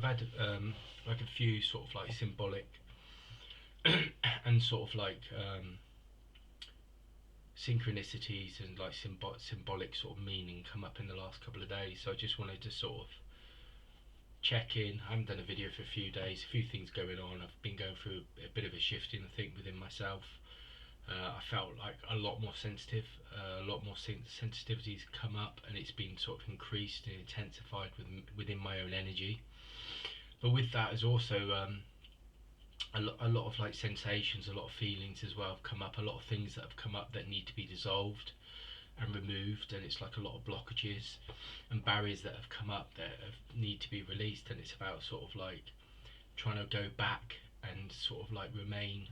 had like a few sort of like symbolic and sort of like synchronicities and like symbolic sort of meaning come up in the last couple of days. So I just wanted to sort of check in. I haven't done a video for a few days, a few things going on. I've been going through a bit of a shifting, I think, within myself. I felt like a lot more sensitive, a lot more sensitivities come up, and it's been sort of increased and intensified within my own energy. But with that is also a lot of like sensations, a lot of feelings as well have come up, a lot of things that have come up that need to be dissolved and removed, and it's like a lot of blockages and barriers that have come up that need to be released, and it's about sort of like trying to go back and sort of like remain,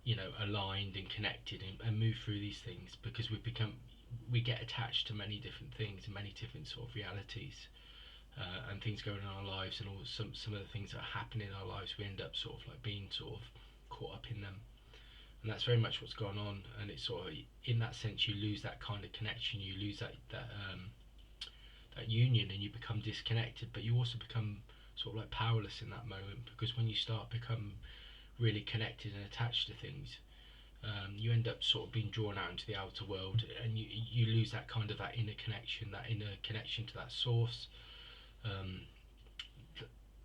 you know, aligned and connected, and move through these things, because we get attached to many different things and many different sort of realities, and things going on in our lives, and all some of the things that are happening in our lives, we end up sort of like being sort of caught up in them, and that's very much what's gone on. And it's sort of, in that sense, you lose that kind of connection, you lose that union, and you become disconnected, but you also become sort of like powerless in that moment, because when you start become really connected and attached to things, you end up sort of being drawn out into the outer world, and you lose that kind of that inner connection to that source,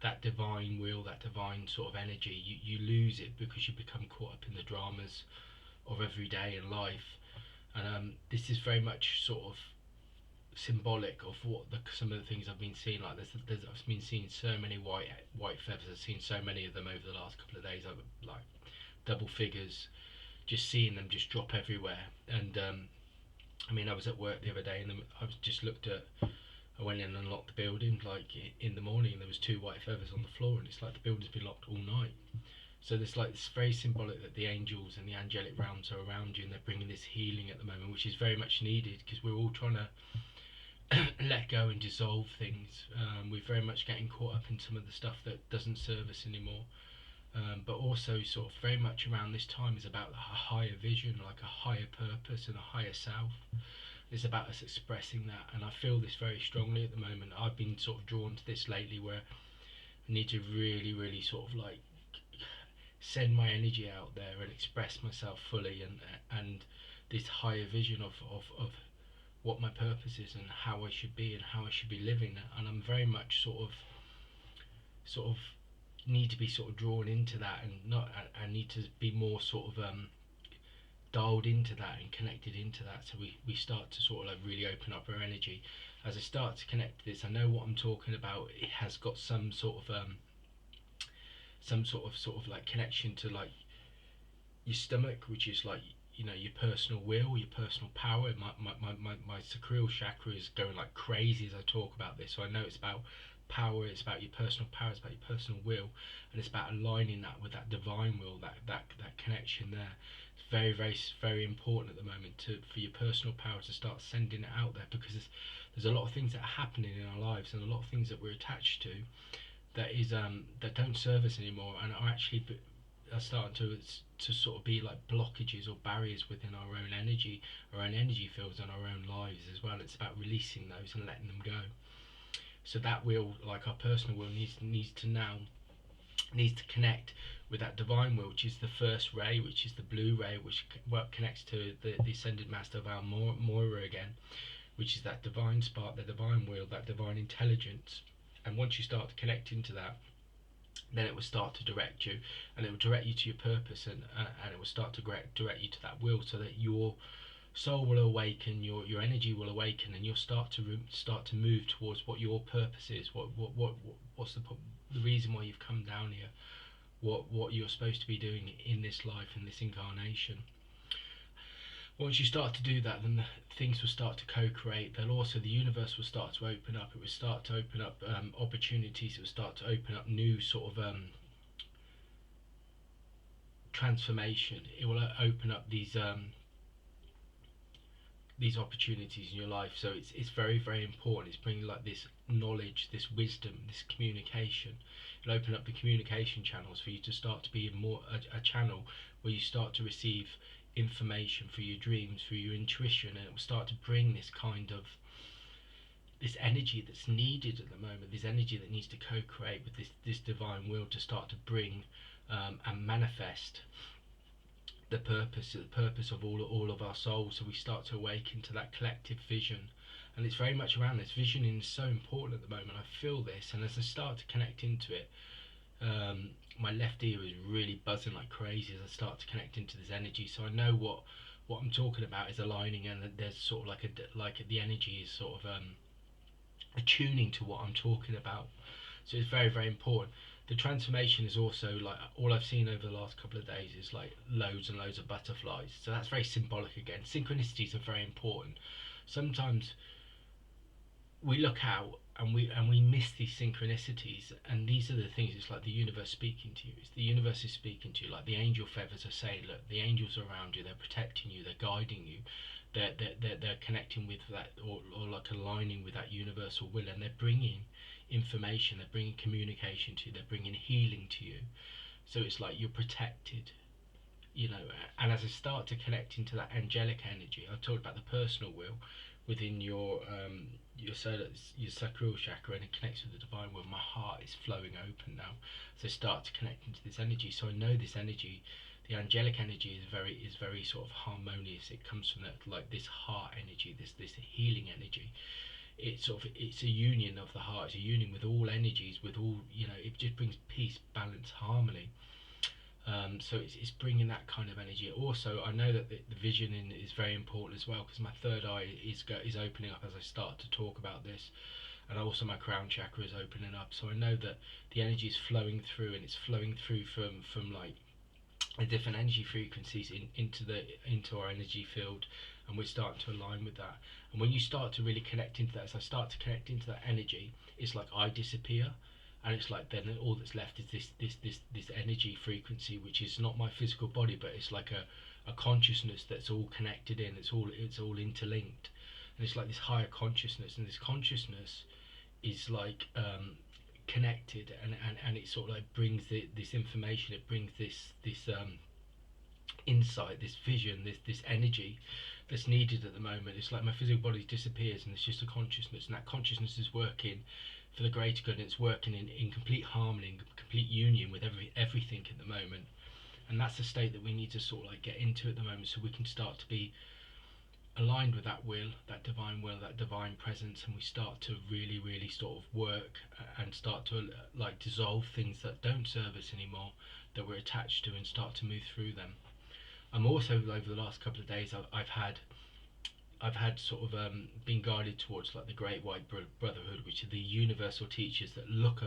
that divine will, that divine sort of energy. You lose it because you become caught up in the dramas of every day in life. And this is very much sort of symbolic of what some of the things I've been seeing. Like I've been seeing so many white feathers. I've seen so many of them over the last couple of days. I've like double figures, just seeing them just drop everywhere. And I mean, I was at work the other day, and I was just looked at. I went in and unlocked the building. Like in the morning, there was 2 white feathers on the floor, and it's like the building's been locked all night. So there's like, it's very symbolic that the angels and the angelic realms are around you, and they're bringing this healing at the moment, which is very much needed, because we're all trying to let go and dissolve things. We're very much getting caught up in some of the stuff that doesn't serve us anymore. But also sort of very much around this time is about a higher vision, like a higher purpose and a higher self. It's about us expressing that, and I feel this very strongly at the moment. I've been sort of drawn to this lately, where I need to really sort of like send my energy out there and express myself fully, and this higher vision of what my purpose is and how I should be and how I should be living. And I'm very much sort of need to be sort of drawn into that, and not I need to be more sort of dialed into that and connected into that, so we start to sort of like really open up our energy. As I start to connect to this, I know what I'm talking about. It has got some sort of like connection to like your stomach, which is like, you know, your personal will, your personal power. My sacral chakra is going like crazy as I talk about this. So I know it's about power, it's about your personal power, it's about your personal will, and it's about aligning that with that divine will, that connection there. It's very important at the moment for your personal power to start sending it out there, because there's a lot of things that are happening in our lives, and a lot of things that we're attached to that don't serve us anymore, and are actually are starting to sort of be like blockages or barriers within our own energy fields, and our own lives as well. It's about releasing those and letting them go. So that will, like our personal will, needs to connect with that divine will, which is the first ray, which is the blue ray, which connects to the ascended master of our Moira again, which is that divine spark, the divine will, that divine intelligence. And once you start to connect into that, then it will start to direct you, and it will direct you to your purpose, and it will start to direct you to that will, so that your soul will awaken, your energy will awaken, and you'll start to move towards what your purpose is. What's the reason why you've come down here? What you're supposed to be doing in this life, in this incarnation. Once you start to do that, then things will start to co-create. Then also the universe will start to open up. It will start to open up opportunities. It will start to open up new sort of transformation. It will open up these opportunities in your life. So it's very important. It's bringing like this knowledge, this wisdom, this communication. It'll open up the communication channels for you to start to be a channel where you start to receive information for your dreams, for your intuition, and it will start to bring this kind of this energy that's needed at the moment, this energy that needs to co-create with this divine will to start to bring and manifest the purpose of all of our souls. So we start to awaken to that collective vision, and it's very much around this. Visioning is so important at the moment. I feel this, and as I start to connect into it, my left ear is really buzzing like crazy as I start to connect into this energy. So I know what I'm talking about is aligning, and there's sort of like the energy is sort of attuning to what I'm talking about. So it's very, very important. The transformation is also like all I've seen over the last couple of days is like loads and loads of butterflies. So that's very symbolic again. Synchronicities are very important. Sometimes we look out and we miss these synchronicities, and these are the things. It's like the universe speaking to you. It's the universe is speaking to you. Like the angel feathers are saying, look, the angels are around you. They're protecting you. They're guiding you. They're connecting with that, or like aligning with that universal will, and they're bringing information. They're bringing communication to you. They're bringing healing to you. So it's like you're protected. And as I start to connect into that angelic energy, I talked about the personal will within your sacral chakra, and it connects with the divine will. My heart is flowing open now, so I start to connect into this energy. So I know this energy, the angelic energy, is very sort of harmonious. It comes from that, like this heart energy, this healing energy. It's a union of the heart. It's a union with all energies, with all, it just brings peace, balance, harmony. So it's bringing that kind of energy. Also, I know that the visioning is very important as well, because my third eye is opening up as I start to talk about this, and also my crown chakra is opening up. So I know that the energy is flowing through, and it's flowing through from like the different energy frequencies into our energy field, and we're starting to align with that. And when you start to really connect into that, as I start to connect into that energy, it's like I disappear, and it's like then all that's left is this energy frequency, which is not my physical body, but it's like a consciousness that's all connected in. It's all interlinked, and it's like this higher consciousness, and this consciousness is like connected, and it sort of like brings this information. It brings this insight, this vision, this energy that's needed at the moment. It's like my physical body disappears, and it's just a consciousness, and that consciousness is working for the greater good, and it's working in complete harmony, in complete union with everything at the moment. And that's the state that we need to sort of like get into at the moment, so we can start to be aligned with that will, that divine presence, and we start to really, really sort of work and start to like dissolve things that don't serve us anymore, that we're attached to, and start to move through them. I'm also, over the last couple of days, I've had sort of been guided towards like the Great White Brotherhood, which are the universal teachers that look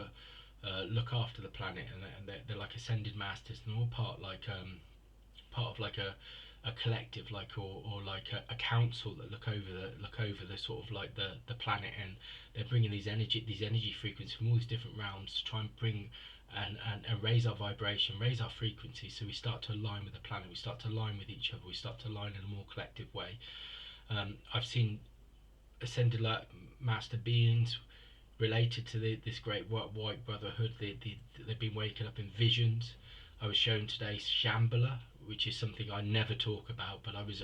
after the planet, and they're like ascended masters, and they're all part of like a collective, like or like a council that look over the sort of like the planet, and they're bringing these energy frequencies from all these different realms to try and bring and raise our vibration, raise our frequency, so we start to align with the planet, we start to align with each other, we start to align in a more collective way. I've seen ascended master beings related to this great white brotherhood. They've been waking up in visions. I was shown today Shambhala, which is something I never talk about, but I was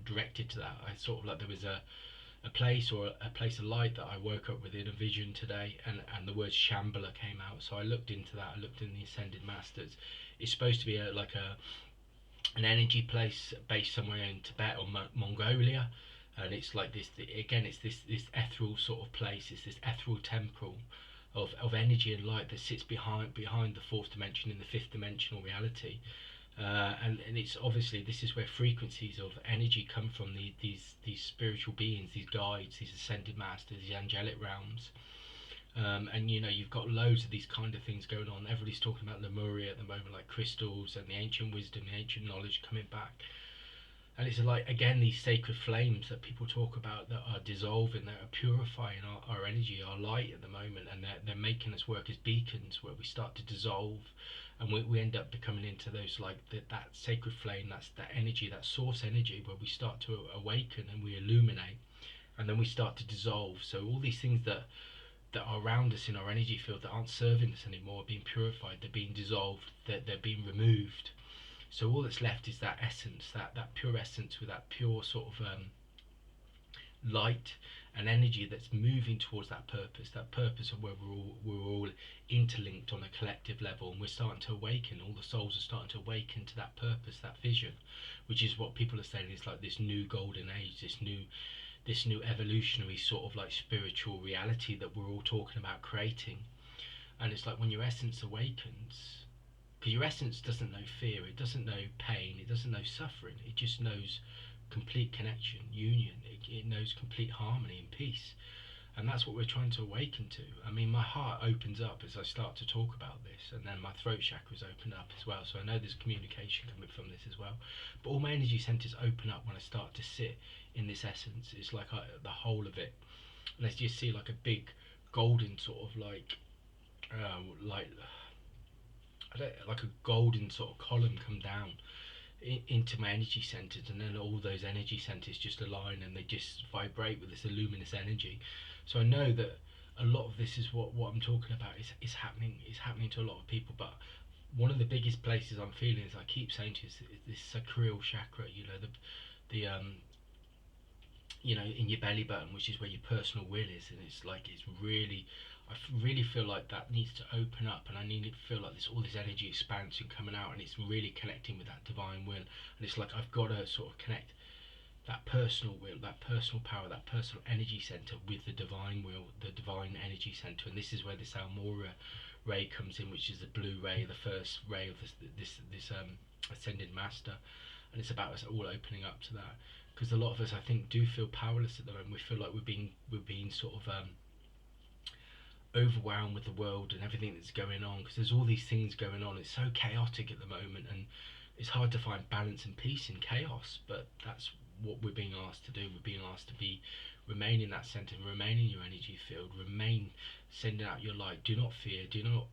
directed to that. I sort of like, there was a place, or a place of light that I woke up within a vision today, and the word Shambhala came out. So I looked into that. I looked in the ascended masters. It's supposed to be an energy place based somewhere in Tibet or Mongolia, and it's like this again. It's this ethereal sort of place. It's this ethereal temple of energy and light that sits behind the fourth dimension, in the fifth dimensional reality. And it's obviously, this is where frequencies of energy come from. These spiritual beings, these guides, these ascended masters, the angelic realms. And you've got loads of these kind of things going on. Everybody's talking about Lemuria at the moment, like crystals and the ancient wisdom, the ancient knowledge coming back. And it's like, again, these sacred flames that people talk about that are dissolving, that are purifying our energy, our light at the moment, and they're making us work as beacons, where we start to dissolve, and we end up becoming into those, like that sacred flame, that's that energy, that source energy, where we start to awaken and we illuminate, and then we start to dissolve. So all these things that are around us in our energy field that aren't serving us anymore are being purified, they're being dissolved, they're being removed. So all that's left is that essence, that pure essence, with that pure sort of light an energy that's moving towards that purpose of where we're all interlinked on a collective level, and we're starting to awaken. All the souls are starting to awaken to that purpose, that vision, which is what people are saying is like this new golden age, this new evolutionary sort of like spiritual reality that we're all talking about creating. And it's like when your essence awakens, because your essence doesn't know fear, it doesn't know pain, it doesn't know suffering, it just knows complete connection, union, it knows complete harmony and peace. And that's what we're trying to awaken to. I mean, my heart opens up as I start to talk about this, and then my throat chakras open up as well. So I know there's communication coming from this as well. But all my energy centers open up when I start to sit in this essence. It's like the whole of it. And I just see like a big golden sort of like like a golden sort of column come down into my energy centers, and then all those energy centers just align and they just vibrate with this luminous energy. So I know that a lot of this is what I'm talking about is happening to a lot of people. But one of the biggest places I'm feeling, as I keep saying to you, is this sacral chakra. The in your belly button, which is where your personal will is. And it's like it's really, really feel like that needs to open up, and I need to feel like all this energy expansion coming out, and it's really connecting with that divine will. And it's like I've got to sort of connect that personal will, that personal power, that personal energy center with the divine will, the divine energy center. And this is where this Almora ray comes in, which is the blue ray, the first ray of this ascended master. And it's about us all opening up to that, because a lot of us, I think, do feel powerless at the moment. We feel like we're being sort of overwhelmed with the world and everything that's going on, because there's all these things going on. It's so chaotic at the moment, and it's hard to find balance and peace in chaos. But that's what we're being asked to do. We're being asked to remain in that center, remain in your energy field, remain sending out your light. Do not fear, do not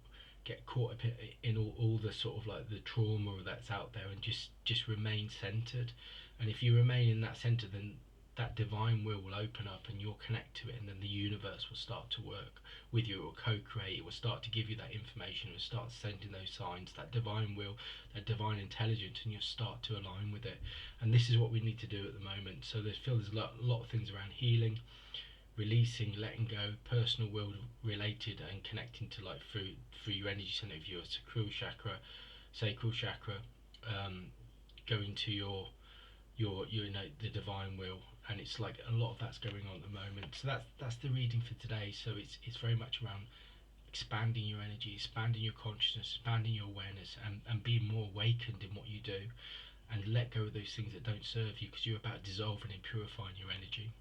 get caught up in all the sort of like the trauma that's out there, and just remain centered. And if you remain in that center, then that divine will open up and you'll connect to it, and then the universe will start to work with you. It will co-create, it will start to give you that information, it will start sending those signs, that divine will, that divine intelligence, and you'll start to align with it. And this is what we need to do at the moment. So there's a lot of things around healing, releasing, letting go, personal will related, and connecting to like through your energy center of your sacral chakra, going to your the divine will. And it's like a lot of that's going on at the moment. So that's the reading for today. So it's very much around expanding your energy, expanding your consciousness, expanding your awareness, and being more awakened in what you do, and let go of those things that don't serve you, because you're about dissolving and purifying your energy.